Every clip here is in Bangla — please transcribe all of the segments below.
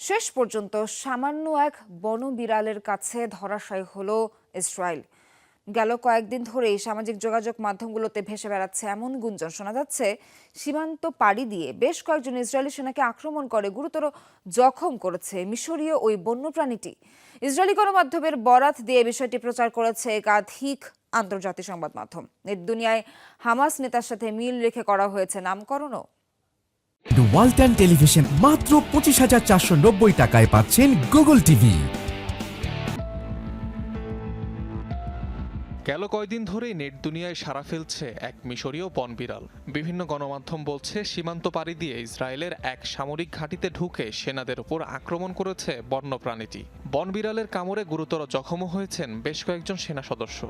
শেষ পর্যন্ত সামান্য এক বনবিড়ালের কাছে ধরাশায়ী হলো ইসরায়েল। গেল কয়েকদিন ধরেই সামাজিক যোগাযোগ মাধ্যমগুলোতে ভেসে বেড়াচ্ছে এমন গুঞ্জন শোনা যাচ্ছে, সীমান্ত পাড়ি দিয়ে বেশ কয়েকজন ইসরায়েলি সেনাকে আক্রমণ করে গুরুতর জখম করেছে মিশরীয় ওই বন্যপ্রাণীটি। ইসরায়েলি গণমাধ্যমের বরাত দিয়ে বিষয়টি প্রচার করেছে একাধিক আন্তর্জাতিক সংবাদ মাধ্যম। নেট দুনিয়ায় হামাস নেতার সাথে মিল রেখে করা হয়েছে নামকরণও। ওয়ালটন টেলিভিশন মাত্র 25,490 টাকায় পাচ্ছেন গুগল টিভি। গেল কয়দিন ধরেই নেট দুনিয়ায় সাড়া ফেলছে এক মিশরীয় বনবিড়াল। বিভিন্ন গণমাধ্যম বলছে সীমান্ত পাড়ি দিয়ে ইসরায়েলের এক সামরিক ঘাঁটিতে ঢুকে সেনাদের উপর আক্রমণ করেছে বন্যপ্রাণীটি। বনবিড়ালের কামড়ে গুরুতর জখমও হয়েছেন বেশ কয়েকজন সেনা সদস্য।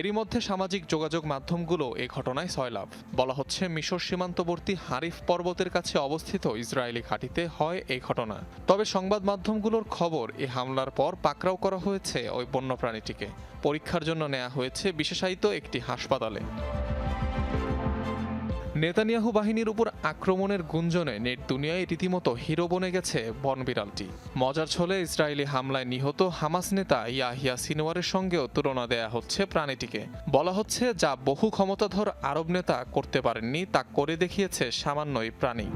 এরই মধ্যে সামাজিক যোগাযোগ মাধ্যমগুলো এ ঘটনায় সয়লাভ। বলা হচ্ছে মিশর সীমান্তবর্তী হারিফ পর্বতের কাছে অবস্থিত ইসরায়েলি ঘাঁটিতে হয় এই ঘটনা। তবে সংবাদ মাধ্যমগুলোর খবর, এই হামলার পর পাকড়াও করা হয়েছে ওই বন্যপ্রাণীটিকে। পরীক্ষার জন্য নেওয়া হয়েছে বিশেষায়িত একটি হাসপাতালে। নেতানিয়াহু বাহিনীর উপর আক্রমণের গুঞ্জনে নেট দুনিয়ায় রীতিমতো হিরো বনে গেছে বনবিড়ালটি। মজার ছলে ইসরায়েলি হামলায় নিহত হামাস নেতা ইয়াহিয়া সিনওয়ারের সঙ্গেও তুলনা দেয়া হচ্ছে প্রাণীটিকে। বলা হচ্ছে যা বহু ক্ষমতাধর আরব নেতা করতে পারেননি তা করে দেখিয়েছে সামান্য এই প্রাণী।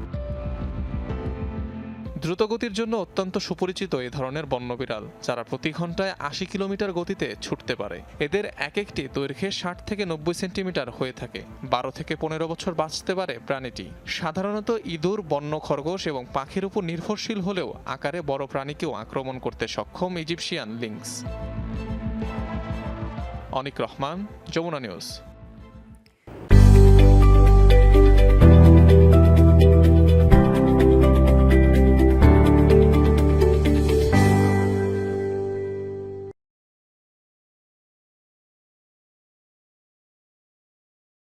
দ্রুতগতির জন্য অত্যন্ত সুপরিচিত এ ধরনের বন্যবিড়াল, যারা প্রতি ঘন্টায় 80 কিলোমিটার গতিতে ছুটতে পারে। এদের এক একটি দৈর্ঘ্যে 60 থেকে 90 সেন্টিমিটার হয়ে থাকে। 12 থেকে 15 বছর বাঁচতে পারে প্রাণীটি। সাধারণত ইঁদুর, বন্য খরগোশ এবং পাখির উপর নির্ভরশীল হলেও আকারে বড় প্রাণীকেও আক্রমণ করতে সক্ষম ইজিপশিয়ান লিংস। অনিক রহমান, যমুনা নিউজ।